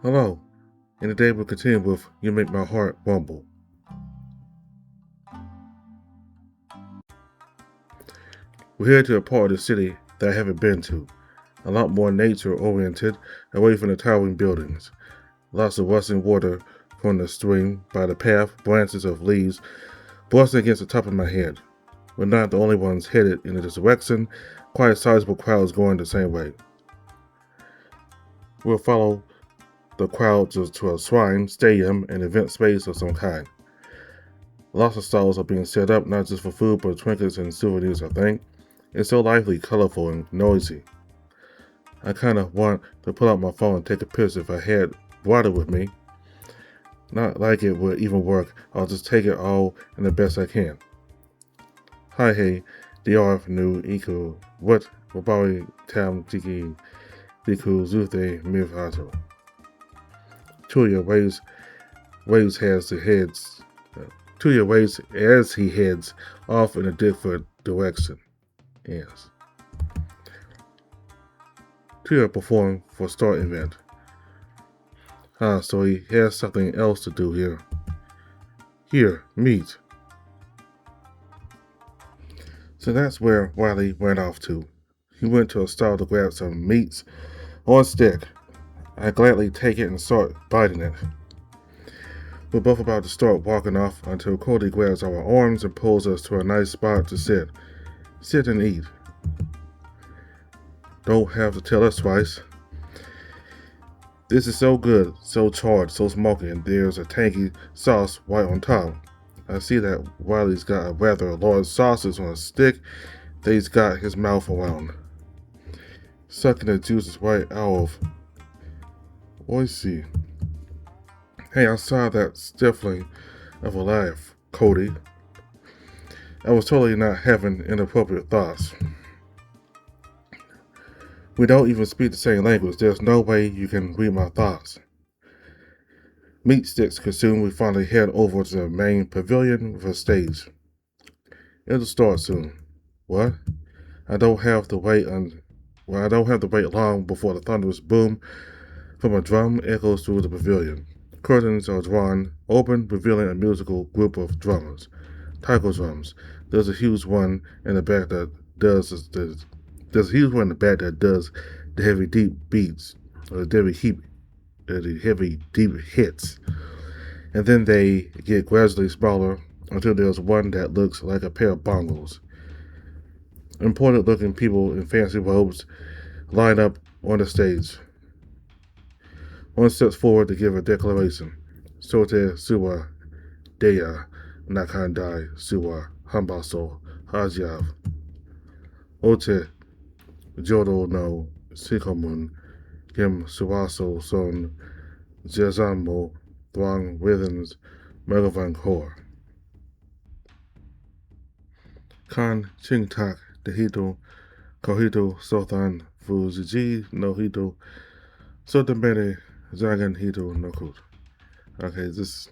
Hello, and today we'll continue with You Make My Heart Rumble. We're here to a part of the city that I haven't been to. A lot more nature oriented, away from the towering buildings. Lots of rushing water from the stream by the path, branches of leaves brushing against the top of my head. We're not the only ones headed in this direction, quite sizable crowds going the same way. We'll follow the crowd to a shrine, stadium, and event space of some kind. Lots of stalls are being set up, not just for food, but trinkets and souvenirs, I think. It's so lively, colorful, and noisy. I kind of want to pull out my phone and take a picture if I had water with me. Not like it would even work, I'll just take it all and the best I can. Hi hey, Diarf nu iku, what wabawi tam tiki diku zuthe mirhato. Tuya waves has the heads. Tuya waves as he heads off in a different direction. Yes. Tuya performed for Star event. So he has something else to do here. Here, meet. So that's where Wiley went off to. He went to a stall to grab some meats on a stick. I gladly take it and start biting it. We're both about to start walking off until Cody grabs our arms and pulls us to a nice spot to sit. Sit and eat. Don't have to tell us twice. This is so good, so charred, so smoky, and there's a tangy sauce right on top. I see that Wiley's got a rather large sausage on a stick that he's got his mouth around. Sucking the juices right out of. Oishi. Hey, I saw that stifling of a laugh, Cody. I was totally not having inappropriate thoughts. We don't even speak the same language. There's no way you can read my thoughts. Meat sticks consumed, we finally head over to the main pavilion with a stage. It'll start soon. What? I don't have to wait long before the thunderous boom from a drum echoes through the pavilion. Curtains are drawn open, revealing a musical group of drummers. Taiko drums. There's a huge one in the back that does the heavy deep beats, or the heavy deep hits. And then they get gradually smaller until there's one that looks like a pair of bongos. Important looking people in fancy robes line up on the stage. One steps forward to give a declaration. Sote Suwa Deya Nakandai Suwa Hambaso Hajiav. Ote Jodo no Sikomun Kim Suwaso Son Jezamo Dwang Rhythms Megavan Kor. Kan Chingtak Dehito Kohito Sothan Fuziji no Hito Sotamere Zagan Hito no Kut. Okay, this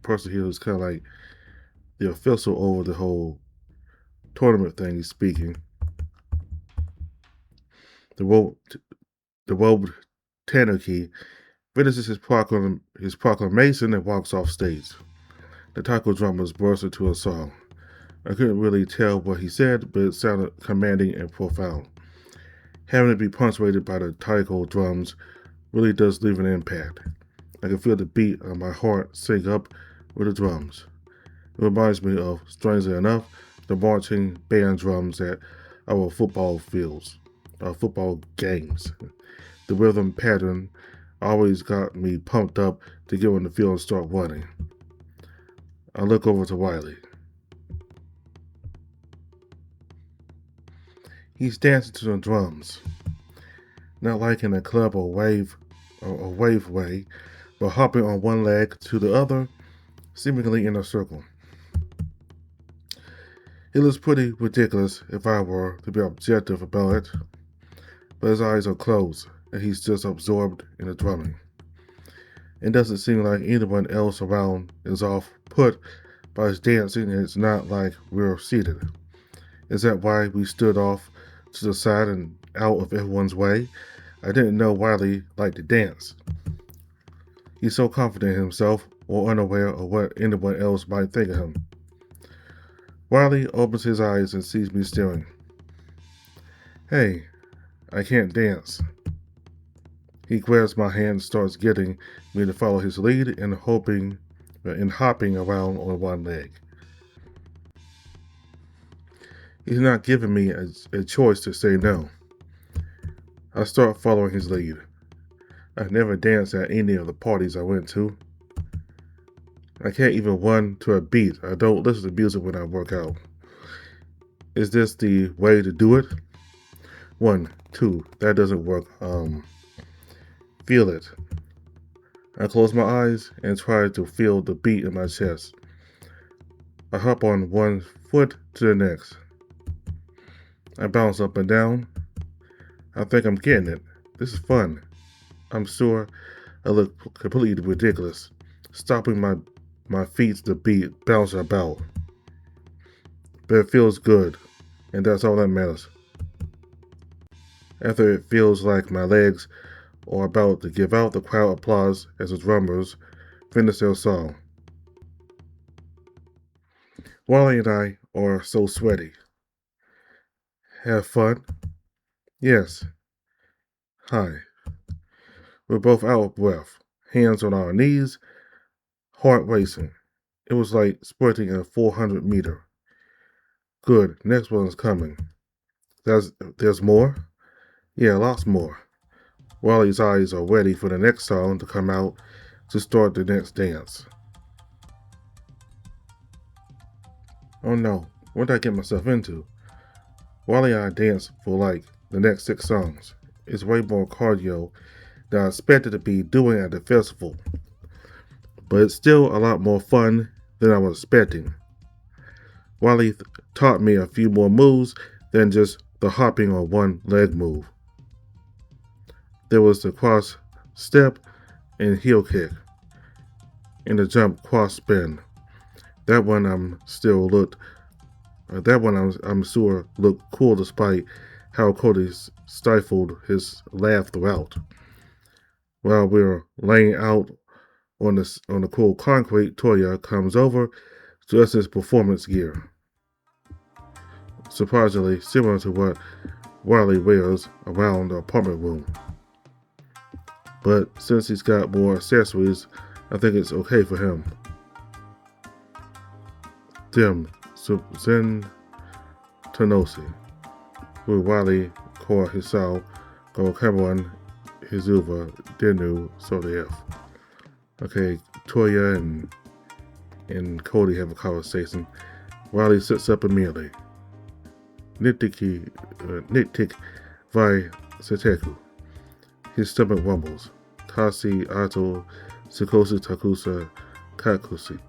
person here is kind of like the official over the whole tournament thing. He's speaking. The robed Tanuki finishes his proclamation and walks off stage. The taiko drummers burst into a song. I couldn't really tell what he said, but it sounded commanding and profound. Having to be punctuated by the taiko drums really does leave an impact. I can feel the beat of my heart sync up with the drums. It reminds me of, strangely enough, the marching band drums at our football games. The rhythm pattern always got me pumped up to get on the field and start running. I look over to Wiley. He's dancing to the drums, not like in a club or wave way, but hopping on one leg to the other, seemingly in a circle. It looks pretty ridiculous if I were to be objective about it, but his eyes are closed and he's just absorbed in the drumming. It doesn't seem like anyone else around is off put by his dancing, and it's not like we're seated. Is that why we stood off to the side and out of everyone's way? I didn't know Wiley liked to dance. He's so confident in himself or unaware of what anyone else might think of him. Wiley opens his eyes and sees me staring. Hey, I can't dance. He grabs my hand and starts getting me to follow his lead and hopping around on one leg. He's not giving me a choice to say no. I start following his lead. I've never danced at any of the parties I went to. I can't even run to a beat. I don't listen to music when I work out. Is this the way to do it? 1, 2, that doesn't work. Feel it. I close my eyes and try to feel the beat in my chest. I hop on one foot to the next. I bounce up and down. I think I'm getting it. This is fun. I'm sure I look completely ridiculous, stopping my feet to the beat, bouncing about. But it feels good, and that's all that matters. After it feels like my legs are about to give out, the crowd applauds as the drummers finish their song. Wally and I are so sweaty. Have fun? Yes. Hi. We're both out of breath, hands on our knees, heart racing. It was like sprinting a 400 meter. Good, next one's coming. There's more? Yeah, lots more. Wally's eyes are ready for the next song to come out to start the next dance. Oh no, what did I get myself into? Wally and I dance for like the next 6 songs. It's way more cardio than I expected to be doing at the festival. But it's still a lot more fun than I was expecting. Wally taught me a few more moves than just the hopping on one leg move. There was the cross step and heel kick, and the jump cross spin. That one I'm sure looked cool despite how Cody stifled his laugh throughout. While we were laying out on the cool concrete, Toya comes over to us his performance gear. Surprisingly similar to what Wiley wears around the apartment room. But since he's got more accessories, I think it's okay for him. Dim Zen Tanosi, with Wiley Kor Hisao, Go Cameron Hizuva Denu Sodef. Okay, Toya and Cody have a conversation. Wiley sits up immediately. Nittik Vai Seteku. His stomach rumbles. Kasi Ato Sukosu Takusa Kakusi.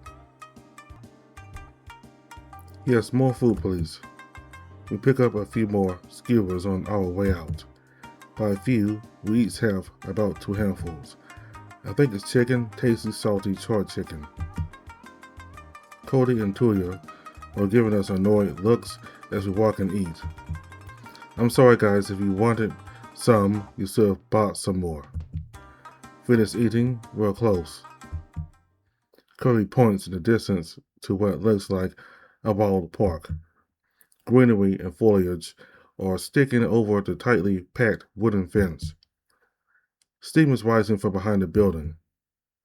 Yes, more food, please. We pick up a few more skewers on our way out. By a few, we each have about 2 handfuls. I think it's chicken, tasty, salty, charred chicken. Cody and Tuya are giving us annoyed looks as we walk and eat. I'm sorry guys, if you wanted some, you should have bought some more. Finished eating, we're close. Cody points in the distance to what looks like a walled park. Greenery and foliage are sticking over the tightly packed wooden fence. Steam is rising from behind the building.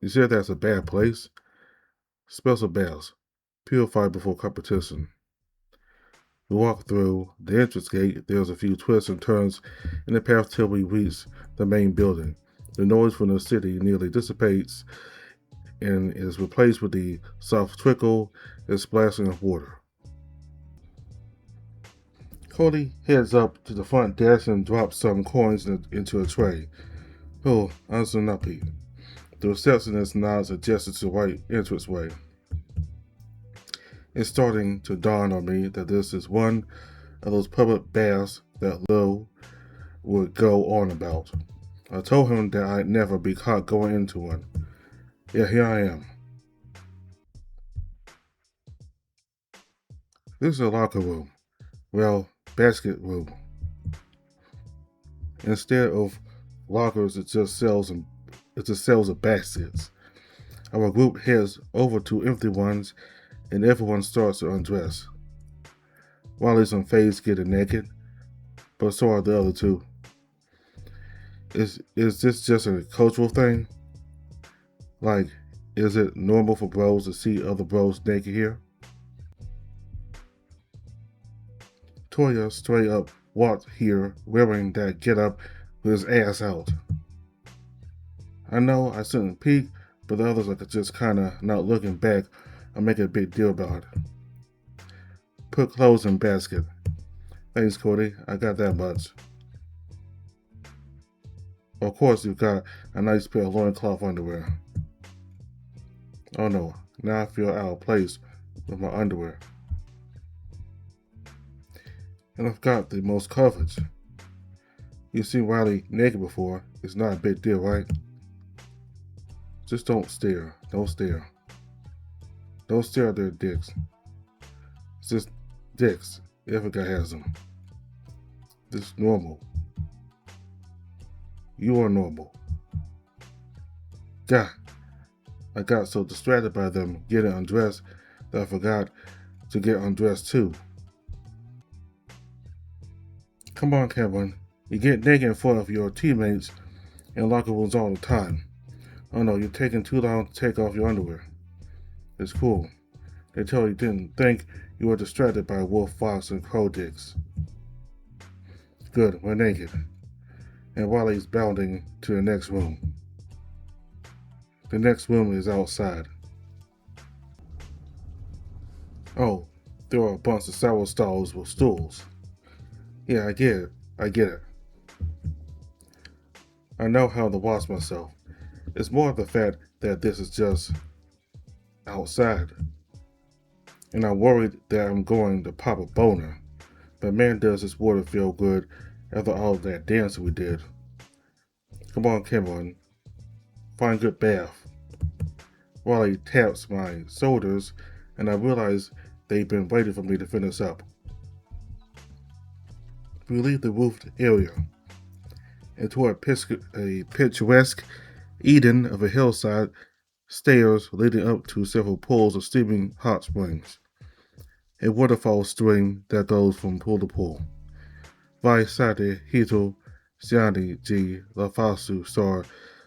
You said that's a bad place? Special baths, purified before competition. We walk through the entrance gate. There's a few twists and turns in the path till we reach the main building. The noise from the city nearly dissipates and is replaced with the soft trickle and splashing of water. Cody heads up to the front desk and drops some coins into a tray. Oh, Ansunapi. The receptionist nods and gestures to the right entranceway. It's starting to dawn on me that this is one of those public baths that Lil would go on about. I told him that I'd never be caught going into one. Yeah, here I am. This is a locker room. Well, basket room. Instead of lockers, it just sells of baskets. Our group heads over to empty ones, and everyone starts to undress. Wiley's unfazed getting naked, but so are the other two. Is this just a cultural thing? Like, is it normal for bros to see other bros naked here? Toya straight up walked here wearing that getup with his ass out. I know I shouldn't peek, but the others are just kinda not looking back or making a big deal about it. Put clothes in basket. Thanks, Cody. I got that much. Of course, you've got a nice pair of loincloth underwear. Oh no, now I feel out of place with my underwear. And I've got the most coverage. You've seen Wiley naked before. It's not a big deal, right? Just don't stare. Don't stare. Don't stare at their dicks. It's just dicks. Every guy has them. This is normal. You are normal. God, I got so distracted by them getting undressed that I forgot to get undressed too. Come on, Kevin. You get naked in front of your teammates in locker rooms all the time. Oh no, you're taking too long to take off your underwear. It's cool. They tell you didn't think you were distracted by wolf, fox, and crow dicks. Good, we're naked. And Wiley's bounding to the next room. The next room is outside. Oh, there are a bunch of sour stalls with stools. Yeah, I get it. I know how to watch myself. It's more of the fact that this is just outside. And I'm worried that I'm going to pop a boner. But man, does this water feel good after all that dancing we did. Come on, Cameron. Find good bath. Wiley taps my shoulders, and I realize they've been waiting for me to finish up. We leave the roofed area into a picturesque Eden of a hillside, stairs leading up to several pools of steaming hot springs. A waterfall stream that goes from pool to pool. Vai sate hito siani ji lafasu sar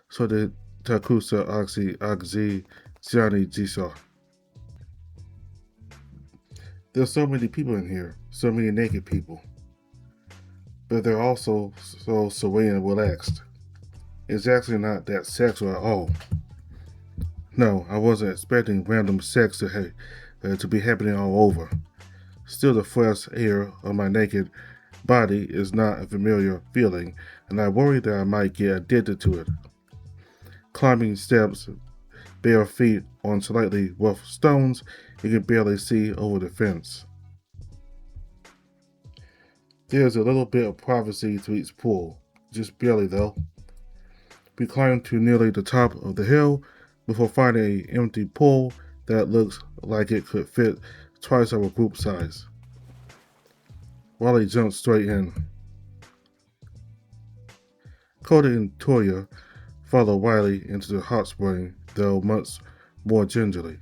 sode takusa agzi siani jisa. There's so many people in here, so many naked people. But they're also so serene and relaxed. It's actually not that sexual at all. No, I wasn't expecting random sex to be happening all over. Still, the fresh air of my naked body is not a familiar feeling, and I worry that I might get addicted to it. Climbing steps, bare feet on slightly rough stones, you can barely see over the fence. There's a little bit of privacy to each pool, just barely though. We climb to nearly the top of the hill before finding an empty pool that looks like it could fit twice our group size. Wiley jumps straight in. Cody and Toya follow Wiley into the hot spring, though much more gingerly.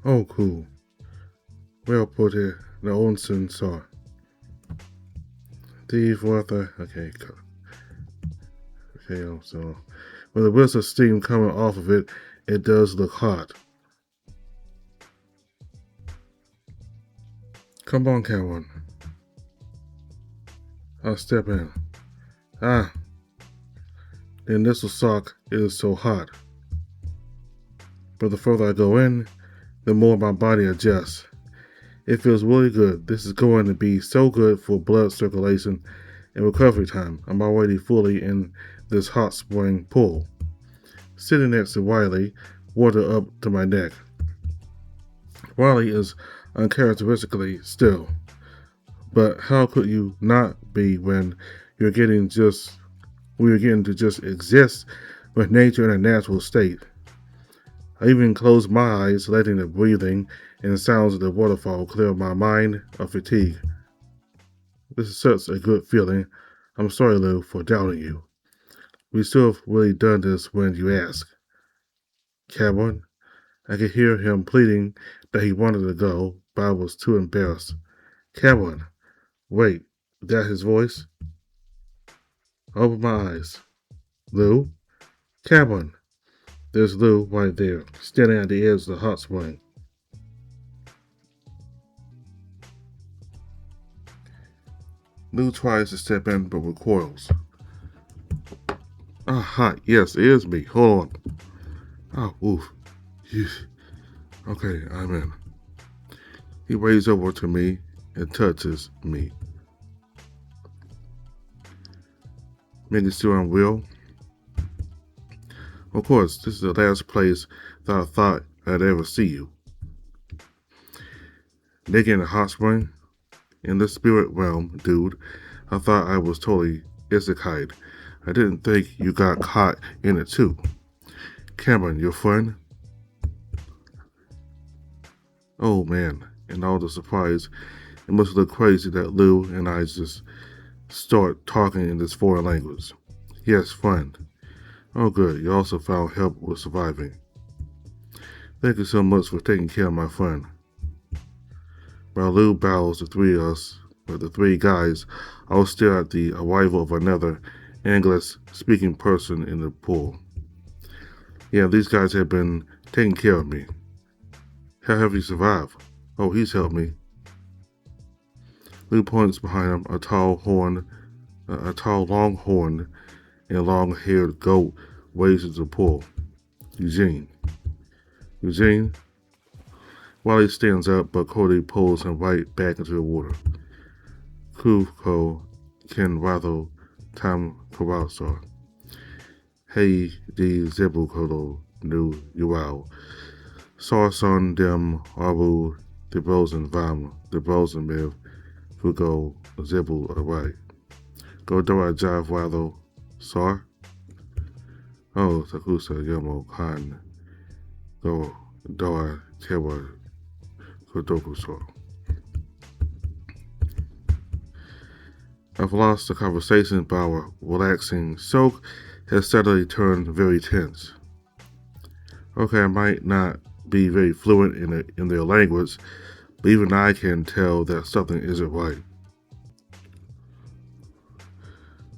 Oh, cool. Well put it, the onsen saw. Steve Water, okay, so with a whisk of steam coming off of it, it does look hot. Come on, Cameron. I'll step in. Then this will suck. It is so hot. But the further I go in, the more my body adjusts. It feels really good. This is going to be so good for blood circulation and recovery time. I'm already fully in this hot spring pool. Sitting next to Wiley, water up to my neck. Wiley is uncharacteristically still. But how could you not be when we are getting to just exist with nature in a natural state? I even closed my eyes, letting the breathing and sounds of the waterfall clear my mind of fatigue. This is such a good feeling. I'm sorry, Lou, for doubting you. We still have really done this when you ask. Cameron, I could hear him pleading that he wanted to go, but I was too embarrassed. Cameron, wait, is that his voice? I opened my eyes. Lou? Cameron! There's Lou right there, standing at the edge of the hot spring. Lou tries to step in, but recoils. Ah, hot. Yes, it is me. Hold on. Oh, oof. Okay, I'm in. He waves over to me and touches me. Making sure I'm real. Of course, this is the last place that I thought I'd ever see you. Naked in a hot spring? In the spirit realm, dude, I thought I was totally isekai. I didn't think you got caught in it too. Cameron, your friend? Oh man, in all the surprise, it must look crazy that Lou and I just start talking in this foreign language. Yes, friend. Oh good, you also found help with surviving. Thank you so much for taking care of my friend. While Lou bows the three of us, or the three guys, all stare at the arrival of another English-speaking person in the pool. Yeah, these guys have been taking care of me. How have you survived? Oh, he's helped me. Lou points behind him, a tall longhorn, and a long-haired goat wades into the pool. Eugene. Eugene? Wally stands up, but Cody pulls him right back into the water. Kuko Ken Ratho Tam Kawasar. Hey di Zebu Kolo Nu Yuao. Sarson dem Abu de Brosen Vam, de Brosen Miv, Fugo Zebu Away. Go Dora Jav Wado Sar? Oh, Takusa Yomo Khan. Go Dora Tewa Kodoku Sar. I've lost the conversation, but our relaxing soak has suddenly turned very tense. Okay, I might not be very fluent in their language, but even I can tell that something isn't right.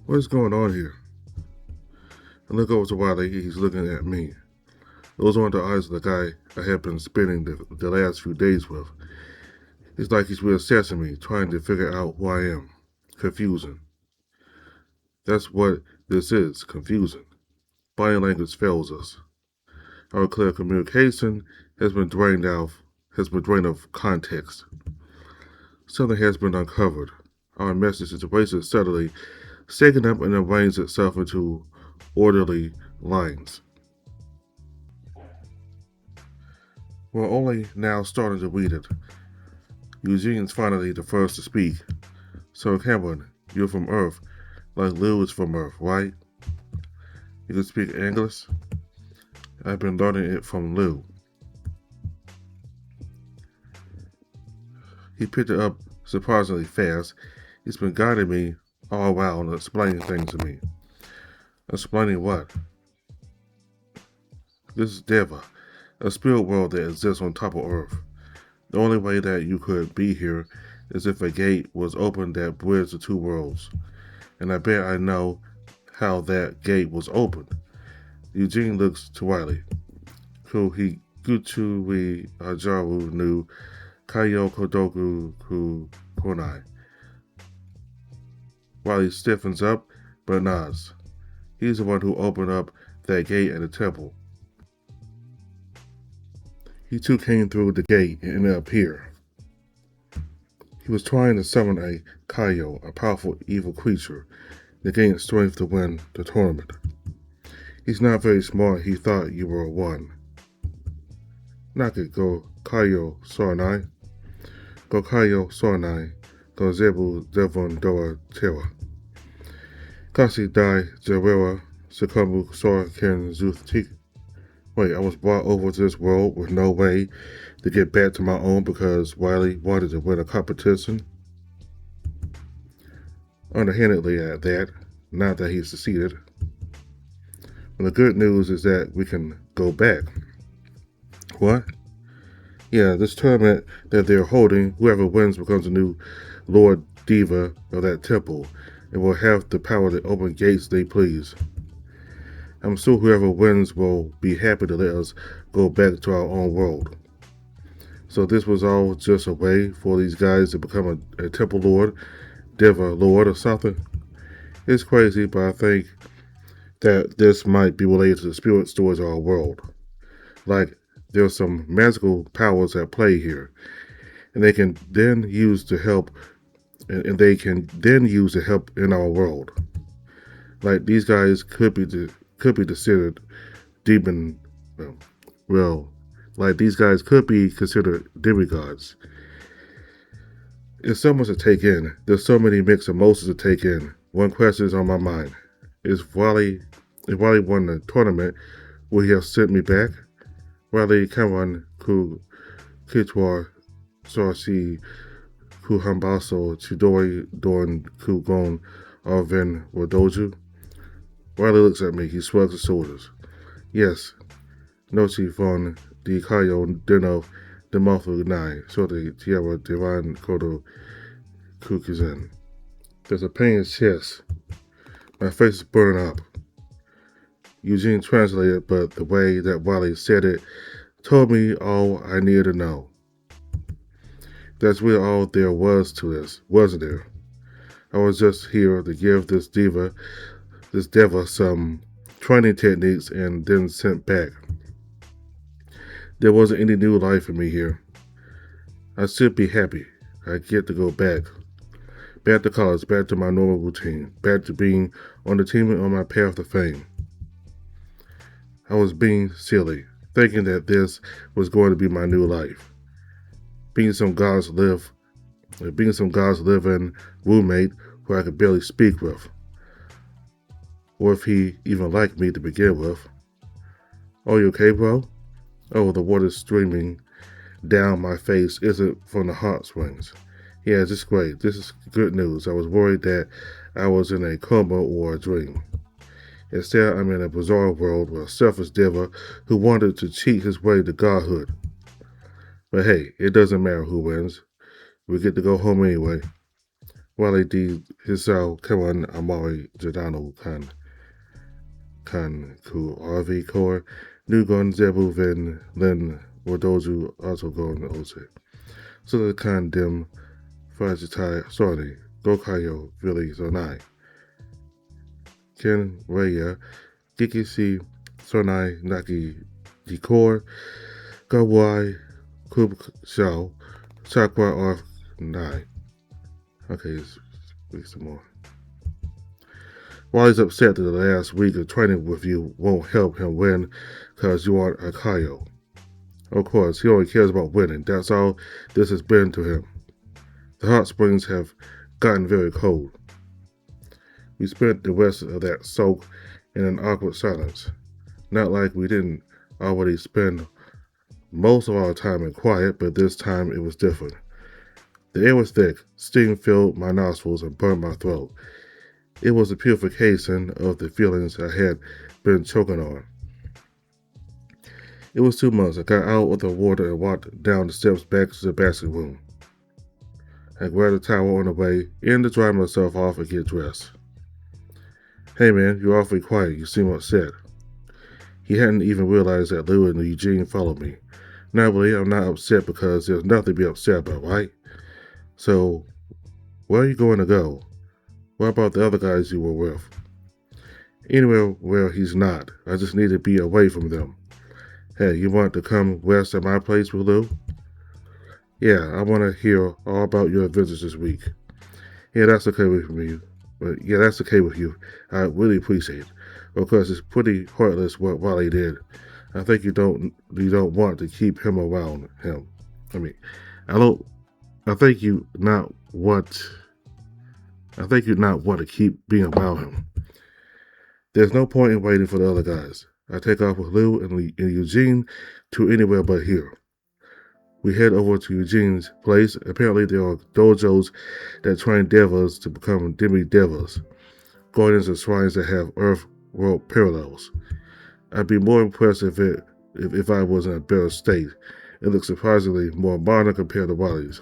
What's going on here? I look over to Wiley, he's looking at me. Those aren't the eyes of the guy I have been spending the last few days with. It's like he's reassessing me, trying to figure out who I am. Confusing. That's what this is, confusing. Body language fails us. Our clear communication has been drained of context. Something has been uncovered. Our message situation is suddenly shaken up and arranged itself into orderly lines. We're only now starting to read it. Eugene's finally the first to speak. So Cameron, you're from Earth, like Lou is from Earth, right? You can speak English? I've been learning it from Lou. He picked it up surprisingly fast. He's been guiding me all around and explaining things to me. Explaining what? This is Deva, a spirit world that exists on top of Earth. The only way that you could be here is if a gate was opened that bridged the two worlds. And I bet I know how that gate was opened. Eugene looks to Wiley. Kuhiguchi Ajaru nu Kayo Kodoku ku Konai. Wiley stiffens up, but nods. He's the one who opened up that gate at the temple. He too came through the gate and ended up here. He was trying to summon a Kayo, a powerful evil creature, that gained strength to win the tournament. He's not very smart. He thought you were one. Naka go Kayo Sornai. Go Kayo Sornai. Do Zebu Devon Doa Tewa. Kasi Dai Jawera Sukamu Sor Ken Zuthtik. Wait, I was brought over to this world with no way to get back to my own because Wiley wanted to win a competition? underhandedly at that, not that he succeeded. And the good news is that we can go back. What? Yeah, this tournament that they're holding, whoever wins becomes a new Lord Diva of that temple and will have the power to open gates they please. I'm sure whoever wins will be happy to let us go back to our own world. So this was all just a way for these guys to become a temple lord, Diva lord or something. It's crazy, but I think that this might be related to the spirit stories of our world. Like, there's some magical powers at play here, and they can then use to help, and they can then use to help in our world. Like these guys could be considered demon, well, like these guys could be considered demigods. It's so much to take in. There's so many mixed emotions to take in. One question is on my mind: if Wally won the tournament, will he have sent me back? Wally Cameron ku Kitwar Sarsi ku Hambaso Chidori Dorn ku Gon Arvin Wadoju. Riley looks at me. He shrugs his shoulders. Yes, Nochi von Di Kayo Dino Demofu Nai, so the Tierra Divine Kodo Kukizan. There's a pain in his chest. My face is burning up. Eugene translated, but the way that Wally said it told me all I needed to know. That's really all there was to this, wasn't there? I was just here to give this diva some training techniques and then sent back. There wasn't any new life for me here. I should be happy. I get to go back. Back to college, back to my normal routine, back to being on the team and on my path to fame. I was being silly, thinking that this was going to be my new life. Being some God's living roommate who I could barely speak with. Or if he even liked me to begin with. Oh, you okay, bro? Oh, the water streaming down my face isn't from the hot springs. Yeah, this is great. This is good news. I was worried that I was in a coma or a dream. Instead, I'm in a bizarre world with a selfish diva who wanted to cheat his way to godhood. But hey, it doesn't matter who wins. We get to go home anyway. Wale di Hisao Kawan Amari Jadano Kan Ku RV Core Nugon Zebu Ven Len Wadoju also Gon Ose. So the Kan Dim Fajitai Sorry Gokayo Vili Zonai. Ken Raya Gikisi Sonai Naki Jikor Gawai Kub Shao Chakra Off Nai. Okay, let's read some more. Wally's upset that the last week of training with you won't help him win because you aren't a Kaio. Of course, he only cares about winning. That's all this has been to him. The hot springs have gotten very cold. We spent the rest of that soak in an awkward silence. Not like we didn't already spend most of our time in quiet, but this time it was different. The air was thick, steam filled my nostrils and burned my throat. It was a purification of the feelings I had been choking on. It was 2 months. I got out of the water and walked down the steps back to the basket room. I grabbed a towel on the way in to dry myself off and get dressed. Hey man, you're awfully quiet. You seem upset. He hadn't even realized that Lou and Eugene followed me. Normally, I'm not upset because there's nothing to be upset about, right? So, where are you going to go? What about the other guys you were with? Anywhere where he's not. I just need to be away from them. Hey, you want to come rest at my place with Lou? Yeah, I want to hear all about your adventures this week. Yeah, that's okay with me. But yeah, that's okay with you. I really appreciate it. Because it's pretty heartless what Wally did. I think you don't want to keep him around him. I think you not want to keep being around him. There's no point in waiting for the other guys. I take off with Lou and Eugene to anywhere but here. We head over to Eugene's place. Apparently, there are dojos that train devas to become demi-devas, guardians of shrines that have Earth-world parallels. I'd be more impressed if I was in a better state. It looks surprisingly more modern compared to Wally's.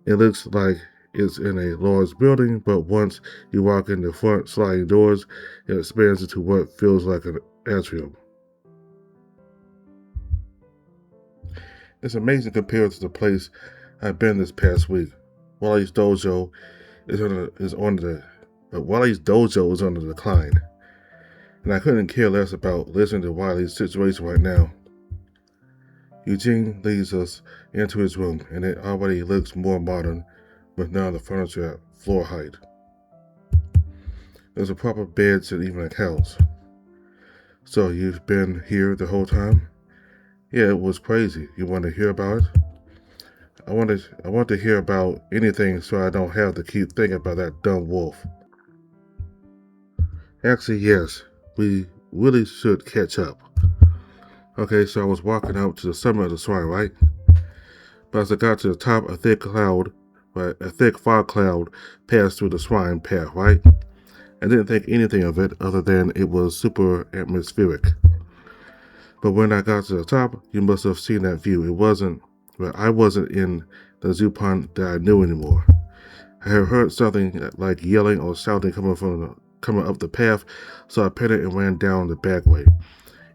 It looks like it's in a large building, but once you walk in the front sliding doors, it expands into what feels like an atrium. It's amazing compared to the place I've been this past week. Wally's dojo is on the decline, and I couldn't care less about listening to Wiley's situation right now. Eugene leads us into his room, and it already looks more modern, with none of the furniture at floor height. There's a proper bed and even a couch. So you've been here the whole time? Yeah, it was crazy. You want to hear about it? I want to hear about anything so I don't have to keep thinking about that dumb wolf. Actually, yes. We really should catch up. Okay, so I was walking up to the summit of the shrine, right? But as I got to the top, a thick fog cloud passed through the shrine path, right? I didn't think anything of it other than it was super atmospheric. But when I got to the top, you must have seen that view. I wasn't in the Zupan that I knew anymore. I had heard something like yelling or shouting coming up the path, so I panicked and ran down the back way.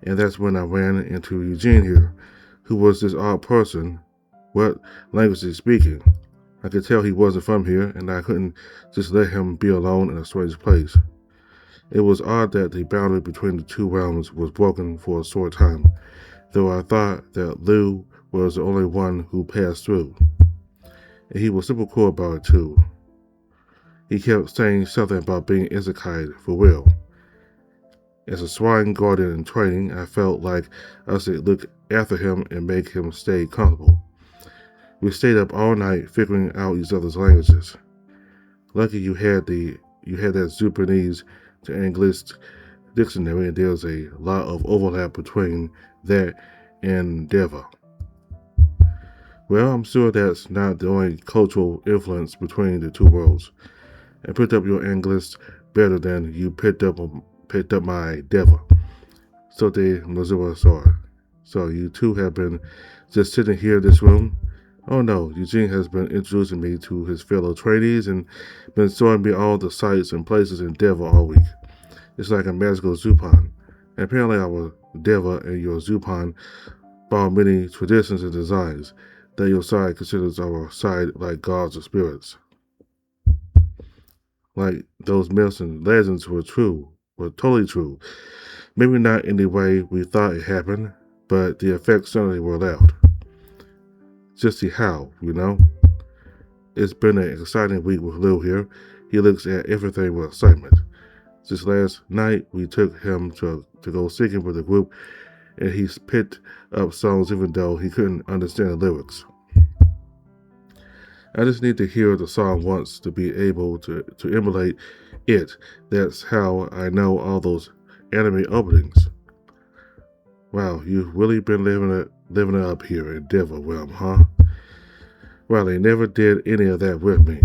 And that's when I ran into Eugene here, who was this odd person. What language is he speaking? I could tell he wasn't from here, and I couldn't just let him be alone in a strange place. It was odd that the boundary between the two realms was broken for a short time, though I thought that Liu was the only one who passed through. And he was super cool about it too. He kept saying something about being isekai for real. As a shrine guardian in training, I felt like I should look after him and make him stay comfortable. We stayed up all night figuring out each other's languages. Lucky you had that Japanese to English dictionary, and there's a lot of overlap between that and Deva. Well, I'm sure that's not the only cultural influence between the two worlds. I picked up your English better than you picked up my Deva. So they Missouri saw. So you two have been just sitting here in this room? Oh no, Eugene has been introducing me to his fellow trainees and been showing me all the sights and places in Deva all week. It's like a magical Zupan. And apparently our Deva and your Zupan borrow many traditions and designs that your side considers our side like gods or spirits. Like those myths and legends were totally true. Maybe not in the way we thought it happened, but the effects certainly were loud. Just see how, you know? It's been an exciting week with Lil here. He looks at everything with excitement. Just last night, we took him to go singing with the group, and he picked up songs even though he couldn't understand the lyrics. I just need to hear the song once to be able to emulate it. That's how I know all those anime openings. Wow, you've really been living it up here in Deva Realm, huh? Well, they never did any of that with me.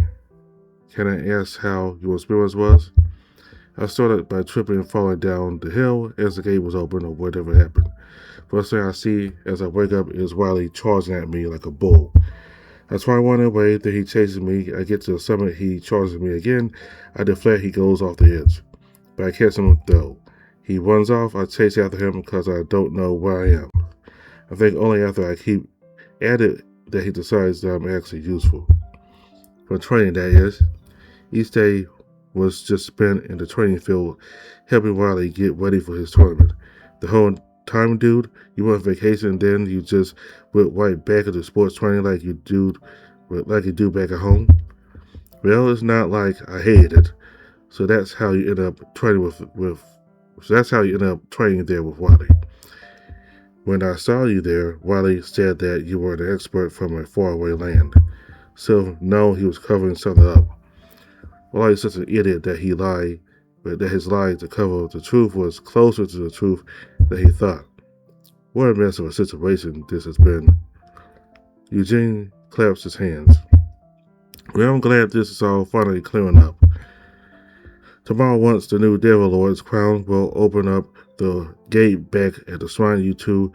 Can I ask how your experience was? I started by tripping and falling down the hill as the gate was open or whatever happened. First thing I see as I wake up is Wiley charging at me like a bull. I try running away, then he chases me. I get to the summit, he charges me again. I deflect, he goes off the edge. But I catch him though. He runs off, I chase after him because I don't know where I am. I think only after I keep at it that he decides that I'm actually useful. For training, that is. Each day was just spent in the training field helping Wiley get ready for his tournament. The whole time, dude, you went on vacation and then you just went right back into sports training like you do back at home. Well, it's not like I hated it. So that's how you end up training there with Wiley. When I saw you there, Wiley said that you were an expert from a faraway land. So no, he was covering something up. Wiley's such an idiot that his lie to cover the truth was closer to the truth than he thought. What a mess of a situation this has been. Eugene claps his hands. Well, I'm glad this is all finally clearing up. Tomorrow, once the new Devil Lord's crown will open up the gate back at the shrine, you two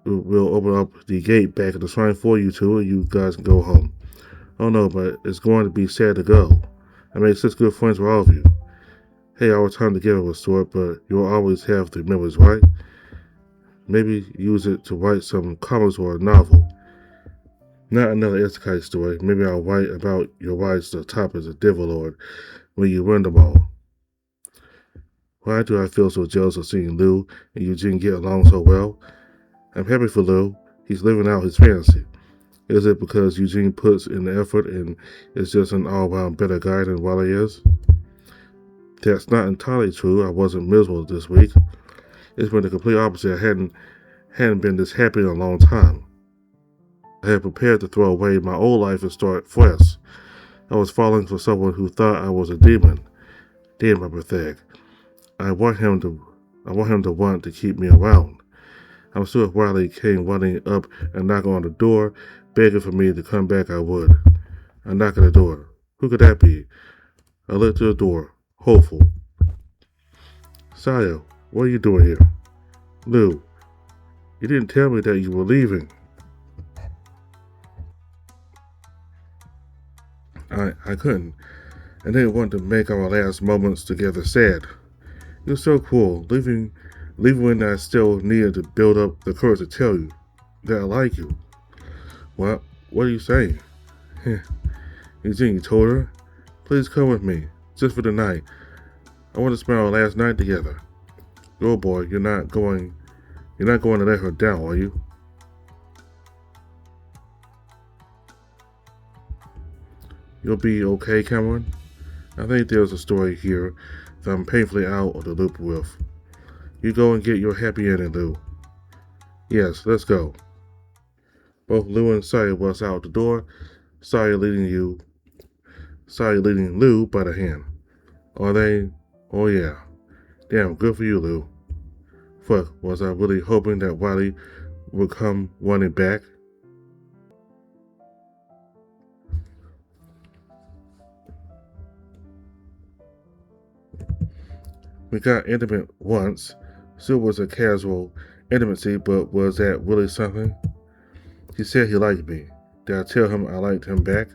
will open up the gate back at the shrine for you two, and you guys can go home. Oh no, but it's going to be sad to go. I made such good friends with all of you. Hey, our time together was short, but you'll always have the memories, right? Maybe use it to write some comics or a novel. Not another Isekai story. Maybe I'll write about your rise to the top as a Devil Lord when you win them all. Why do I feel so jealous of seeing Lou and Eugene get along so well? I'm happy for Lou. He's living out his fantasy. Is it because Eugene puts in the effort and is just an all-around better guy than Wally is? That's not entirely true. I wasn't miserable this week. It's been the complete opposite. I hadn't been this happy in a long time. I had prepared to throw away my old life and start fresh. I was falling for someone who thought I was a demon. Damn, I'm pathetic. I want him to want to keep me around. I'm sure if Wiley came running up and knocking on the door, begging for me to come back, I would. I knock at the door. Who could that be? I look to the door, hopeful. Saya, what are you doing here? Lou, you didn't tell me that you were leaving. I couldn't. I didn't want to make our last moments together sad. You're so cool, leaving when I still needed to build up the courage to tell you that I like you. What are you saying? Eugene, you told her? Please come with me, just for the night. I want to spend our last night together. Oh boy, you're not going to let her down, are you? You'll be okay, Cameron? I think there's a story here that I'm painfully out of the loop with. You go and get your happy ending, Lou. Yes, let's go. Both Lou and Saya was out the door, Saya leading Lou by the hand. Are they? Oh yeah. Damn, good for you, Lou. Fuck, was I really hoping that Wiley would come running back? We got intimate once. Still was a casual intimacy, but was that really something? He said he liked me. Did I tell him I liked him back?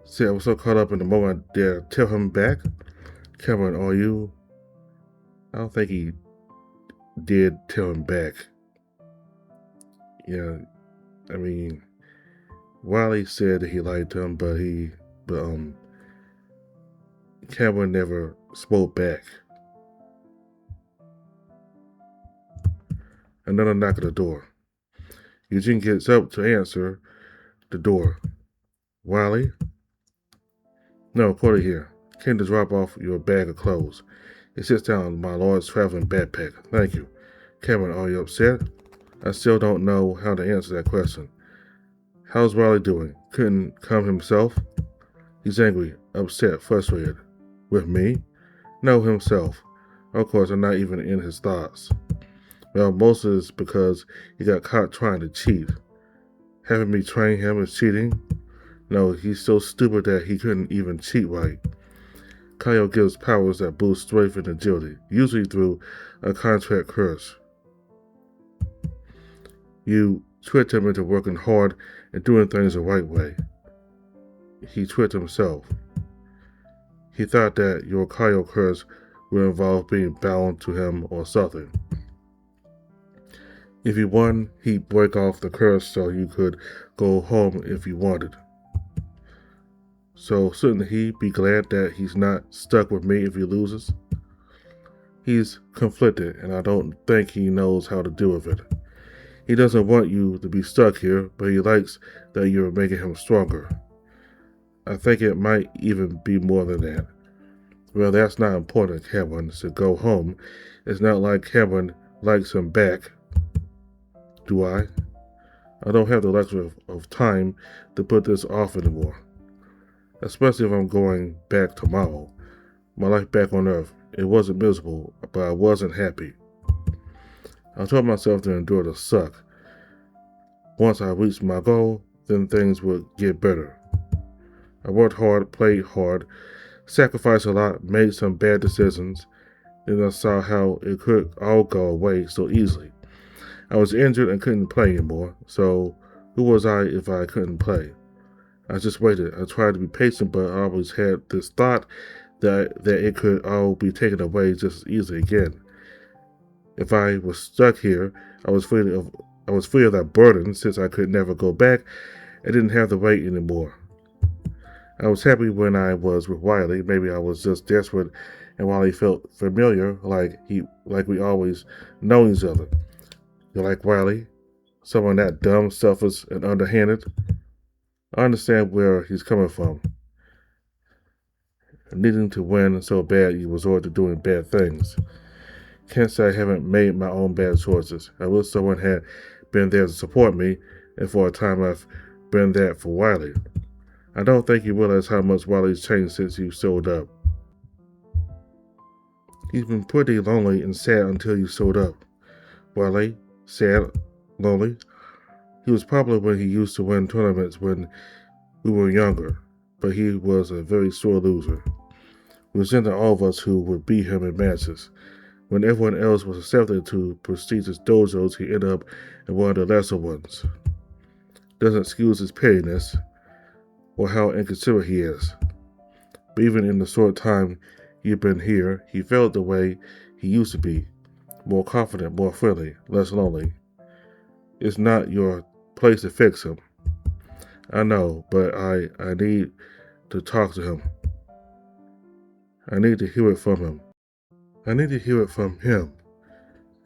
See, I was so caught up in the moment. Did I tell him back? Cameron, are you? I don't think he did tell him back. Yeah, I mean, Wiley said that he liked him, but Cameron never spoke back. Another knock at the door. Eugene gets up to answer the door. Wiley? No, Porter here. Came to drop off your bag of clothes. He sits down on my lord's traveling backpack. Thank you. Cameron, are you upset? I still don't know how to answer that question. How's Wiley doing? Couldn't come himself? He's angry, upset, frustrated. With me? No, himself. Of course, I'm not even in his thoughts. Well, most of it's because he got caught trying to cheat. Having me train him is cheating? No, he's so stupid that he couldn't even cheat right. Kaio gives powers that boost strength and agility, usually through a contract curse. You tricked him into working hard and doing things the right way. He tricked himself. He thought that your Kaio curse would involve being bound to him or something. If you won, he'd break off the curse so you could go home if you wanted. So shouldn't he be glad that he's not stuck with me if he loses? He's conflicted, and I don't think he knows how to deal with it. He doesn't want you to be stuck here, but he likes that you're making him stronger. I think it might even be more than that. Well, that's not important, Cameron said go home. It's not like Cameron likes him back. Do I? I don't have the luxury of time to put this off anymore. Especially if I'm going back tomorrow. My life back on Earth. It wasn't miserable, but I wasn't happy. I told myself to endure the suck. Once I reached my goal, then things would get better. I worked hard, played hard, sacrificed a lot, made some bad decisions, then I saw how it could all go away so easily. I was injured and couldn't play anymore, so who was I if I couldn't play? I just waited. I tried to be patient, but I always had this thought that it could all be taken away just as easily again. If I was stuck here, I was free of that burden since I could never go back. I didn't have to wait anymore. I was happy when I was with Wiley. Maybe I was just desperate, and Wiley felt familiar, like we always know each other. You like Wiley? Someone that dumb, selfish, and underhanded? I understand where he's coming from. Needing to win so bad you resort to doing bad things. Can't say I haven't made my own bad choices. I wish someone had been there to support me, and for a time I've been that for Wiley. I don't think you realize how much Wiley's changed since you showed up. He's been pretty lonely and sad until you showed up. Wiley? Sad? Lonely? He was popular when he used to win tournaments when we were younger, but he was a very sore loser. He resented all of us who would beat him in matches. When everyone else was accepted to prestigious dojos, he ended up in one of the lesser ones. Doesn't excuse his pettiness or how inconsiderate he is. But even in the short time you've been here, he felt the way he used to be. More confident, more friendly, less lonely. It's not your place to fix him. I know, but I need to talk to him. I need to hear it from him. I need to hear it from him.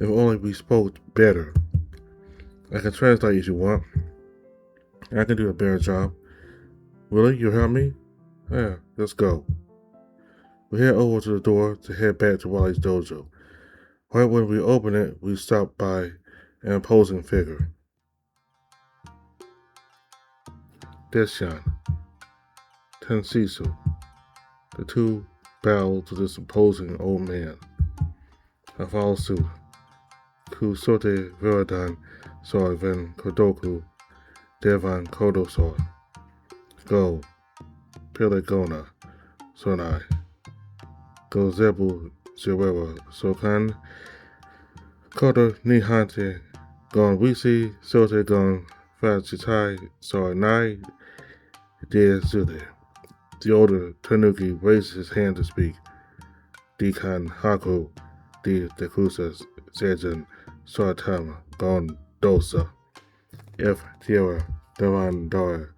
If only we spoke better. I can translate if you want. I can do a better job. Really? You help me? Yeah, let's go. We head over to the door to head back to Wiley's dojo. Right when we open it, we stop by an imposing figure. Deshan, Tensisu. The two bow to this imposing old man. I follow suit. Kusote Viradan Sorven Kodoku Devan Kodosor. Go. Pelegona Sonai. Go Zebu Zerera Sokan. Kodo Nihante Gon Wisi Sote Gon Fachitai Soranai De Zude. The older Tanuki raised his hand to speak. Dekan Haku De Dekusas Sejan Soatama Gon Dosa. F Tierra Devan Dora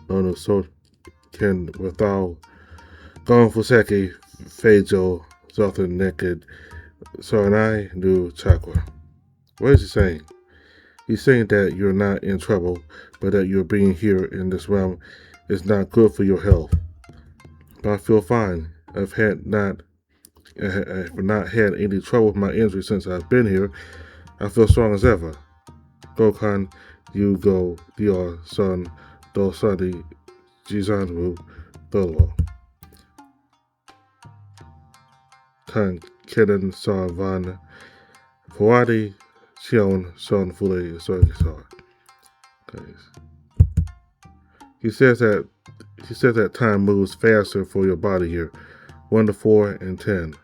Lonu So Ken Withal Gon Fuseki Feijo Zothan Naked Soranai Nu Chakra. What is he saying? He's saying that you're not in trouble, but that your being here in this realm is not good for your health. But I feel fine. I have not had any trouble with my injury since I've been here. I feel strong as ever. Gokan, you go, Dior, son, Dosadi, Jizanru, Tholo. Kan, Kedan, Sarvan, Fuadi, Shion, Son, Fule, Sogisar. He says that time moves faster for your body here, 1 to 4 and 10.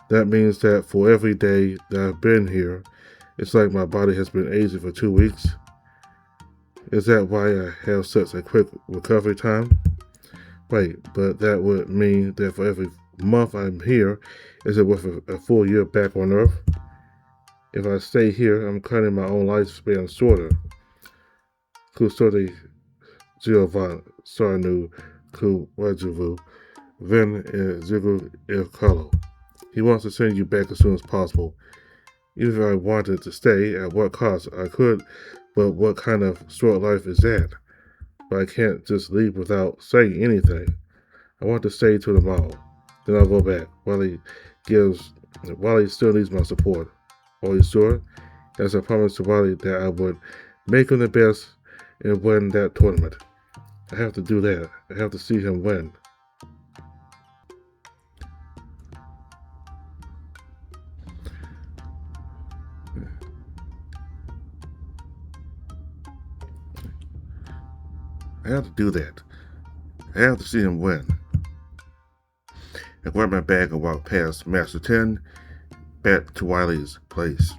That means that for every day that I've been here, it's like my body has been aging for 2 weeks. Is that why I have such a quick recovery time? Wait, but that would mean that for every month I'm here, is it worth a full year back on Earth? If I stay here, I'm cutting my own lifespan shorter. Kusori Giovan Sarnu Ku Wajuvu Ven Zigu Ilkalo. He wants to send you back as soon as possible. Even if I wanted to stay, at what cost? I could, but what kind of short life is that? But I can't just leave without saying anything. I want to stay till tomorrow. Then I'll go back. Wiley still needs my support. Are you sure? As I promised to Wiley that I would make him the best and win that tournament. I have to do that. I have to see him win. have to do that. I have to see him win. I grabbed my bag and walked past Master 10 back to Wiley's place.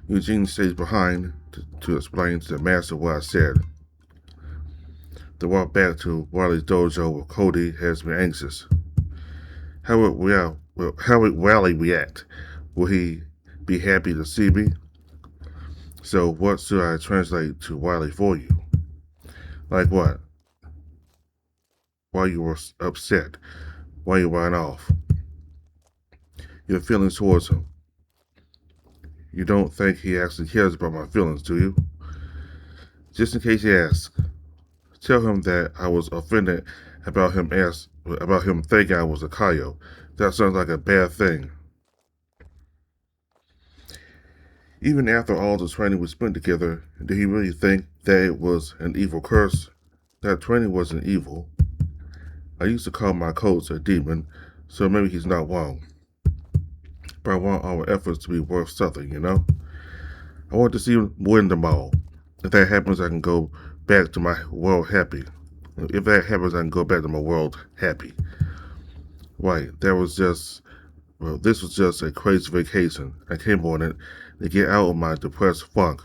Eugene stays behind to explain to the master what I said. The walk back to Wiley's dojo with Cody has me anxious. How would Wiley react? Will he be happy to see me? So what should I translate to Wiley for you? Like what? Why you were upset? Why you ran off? Your feelings towards him. You don't think he actually cares about my feelings, do you? Just in case he asks, tell him that I was offended about him thinking I was a Kaio. That sounds like a bad thing. Even after all the training we spent together, did he really think that it was an evil curse? That training wasn't evil. I used to call my coach a demon, so maybe he's not wrong. But I want our efforts to be worth something, you know? I want to see him win them all. If that happens, I can go back to my world happy. If that happens, I can go back to my world happy. Right, this was just a crazy vacation. I came on it to get out of my depressed funk.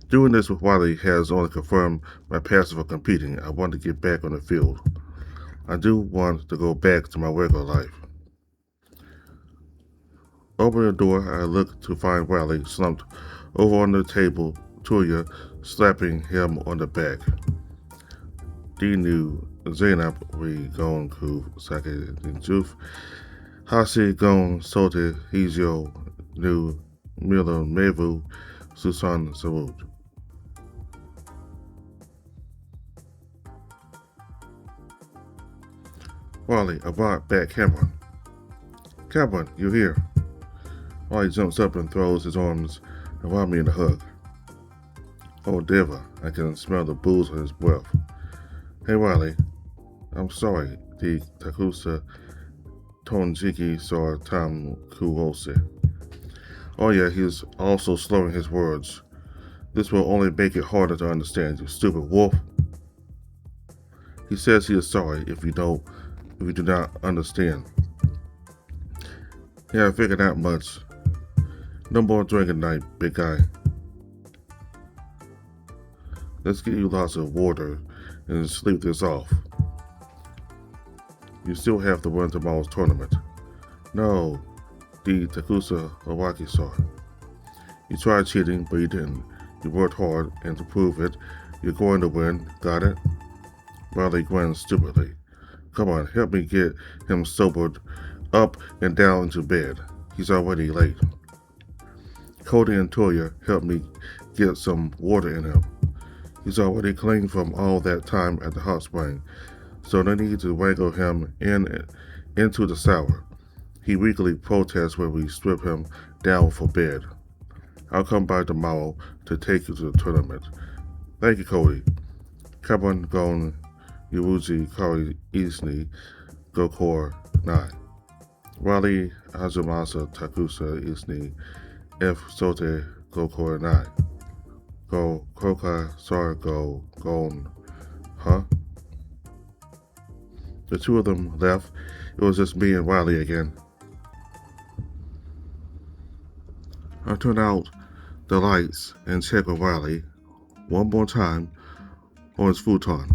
Doing this with Wiley has only confirmed my passion for competing. I want to get back on the field. I do want to go back to my regular life. Opening the door, I look to find Wiley slumped over on the table, Tuya slapping him on the back. Dinu Zainab we gon ku sake juf. Hasi gon sote hizyo nu mila mevu susan savut. Wiley, I brought back Cameron. Cameron, you here? Wiley jumps up and throws his arms around me in a hug. Oh, Deva, I can smell the booze on his breath. Hey, Wiley, I'm sorry, the Takusa Tonjiki saw Tam Kuose. Oh yeah, he's also slurring his words. This will only make it harder to understand, you stupid wolf. He says he is sorry if you do not understand. Yeah, I figured that much. No more drinking night, big guy. Let's get you lots of water and sleep this off. You still have to win tomorrow's tournament. No, the Takusa Owaki-san. You tried cheating, but you didn't. You worked hard, and to prove it, you're going to win. Got it? Riley grinned stupidly. Come on, help me get him sobered up and down into bed. He's already late. Cody and Toya helped me get some water in him. He's already clean from all that time at the hot spring, so no need to wrangle him into the shower. He weakly protests when we strip him down for bed. I'll come by tomorrow to take you to the tournament. Thank you, Cody. Kaban gon Yuuji Kari Isni Gokor Nai. Wali Azumasa Takusa Isni F Sote Gokor Nai. Go Koka Sar Go Gon. Huh? The two of them left. It was just me and Wiley again. I turned out the lights and checked with Wiley one more time on his futon.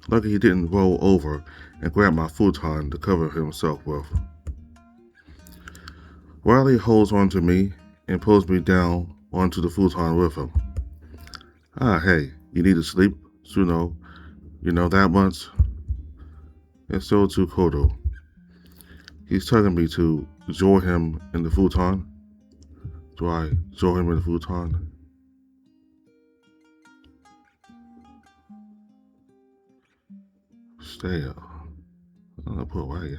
Lucky he didn't roll over and grab my futon to cover himself with. Wiley holds on to me and pulls me down onto the futon with him. Ah, hey, you need to sleep, Suno. You know that much? And so too Kodo. He's telling me to join him in the futon. Do I join him in the futon? Stay up. I'll put right.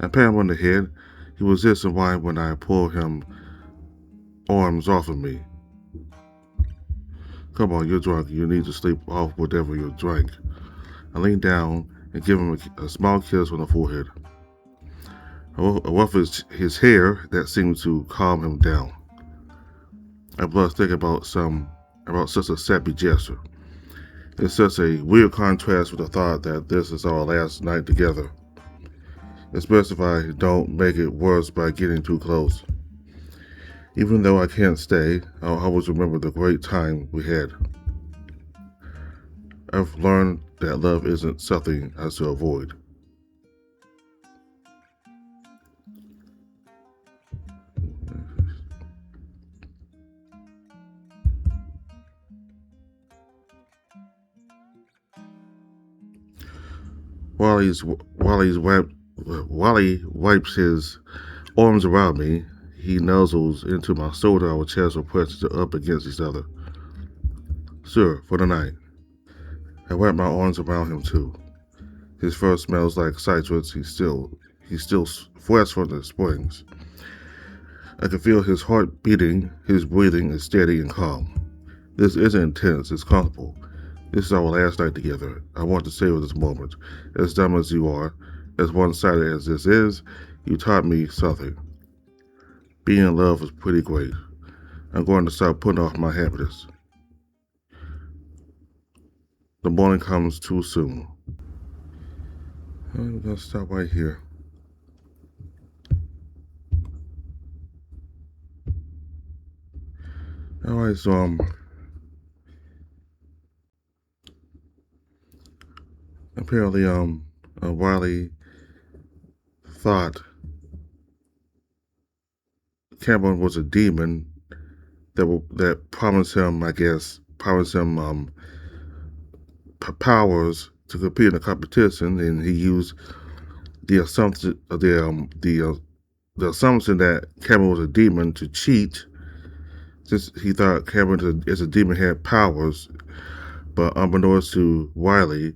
I pat him on the head. He resists and whine when I pull him arms off of me. Come on, you're drunk. You need to sleep off whatever you drank. I lean down and give him a small kiss on the forehead. I ruffle his hair that seemed to calm him down. I plus think about such a sappy gesture. It's such a weird contrast with the thought that this is our last night together, especially if I don't make it worse by getting too close. Even though I can't stay, I'll always remember the great time we had. I've learned that love isn't something I should avoid. Wally wipes his arms around me. He nuzzles into my shoulder. Our chests are pressed up against each other. Sure, for the night. I wrap my arms around him too. His fur smells like citrus. He's still fresh from the springs. I can feel his heart beating. His breathing is steady and calm. This isn't intense. It's comfortable. This is our last night together. I want to savor this moment. As dumb as you are, as one-sided as this is, you taught me something. Being in love is pretty great. I'm going to start putting off my happiness. The morning comes too soon. I'm going to stop right here. Alright, so apparently Wiley thought Cameron was a demon that promised him powers to compete in a competition, and he used the assumption the assumption that Cameron was a demon to cheat, since he thought Cameron as a demon had powers. But unbeknownst to Wiley,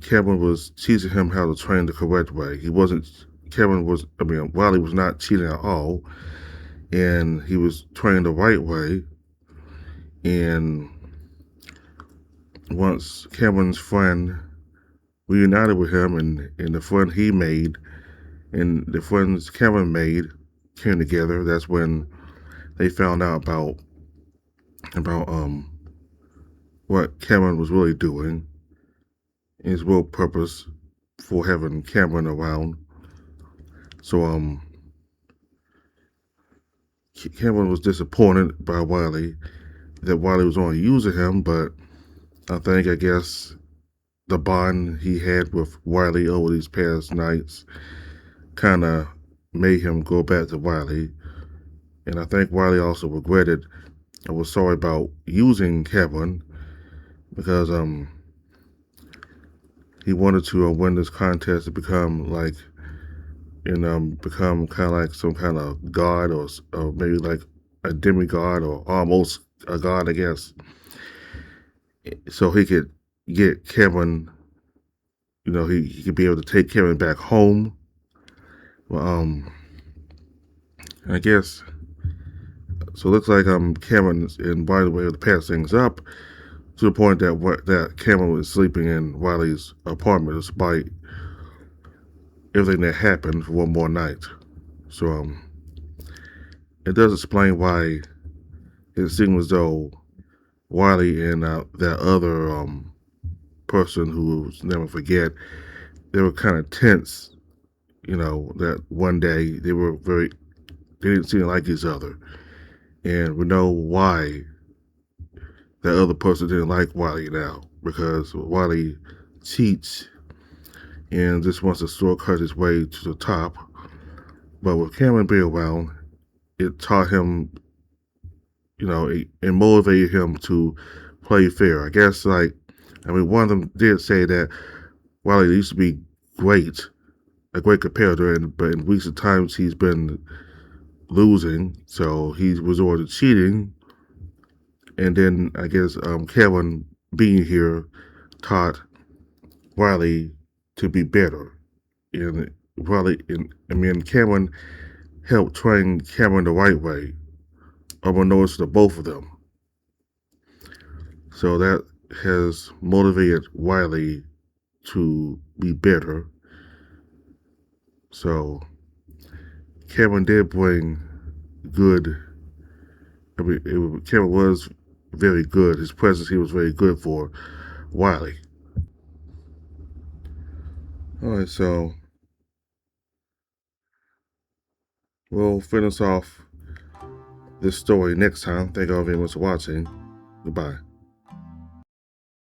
Cameron was teaching him how to train the correct way. Wiley was not cheating at all, and he was trained the right way. And once Cameron's friend reunited with him, and the friend he made and the friends Cameron made came together, that's when they found out about what Cameron was really doing, his real purpose for having Cameron around. So Cameron was disappointed by Wiley, that Wiley was only using him, but I guess the bond he had with Wiley over these past nights kind of made him go back to Wiley. And I think Wiley also regretted and was sorry about using Cameron, because he wanted to win this contest to become become kind of like some kind of god, or maybe like a demigod, or almost a god, I guess, so he could get Cameron. He could be able to take Cameron back home. Well, I guess so. It looks like Cameron and Wiley were able to pass things up to the point that Cameron was sleeping in Wiley's apartment despite everything that happened for one more night. So it does explain why it seemed as though Wiley and that other person who's never forget, they were kind of tense. That one day they didn't seem like each other, and we know why that other person didn't like Wiley now, because Wiley cheats and just wants to shortcut his way to the top. But with Cameron being around, it taught him, it motivated him to play fair. I guess, one of them did say that Wiley used to be a great competitor, but in recent times he's been losing, so he resorted to cheating. And then I guess Cameron being here taught Wiley to be better. And Cameron helped train Cameron the right way, unbeknownst to both of them. So that has motivated Wiley to be better. So Cameron did bring good Cameron was very good. His presence, he was very good for Wiley. All right, so we'll finish off this story next time. Thank you all very much for watching. Goodbye.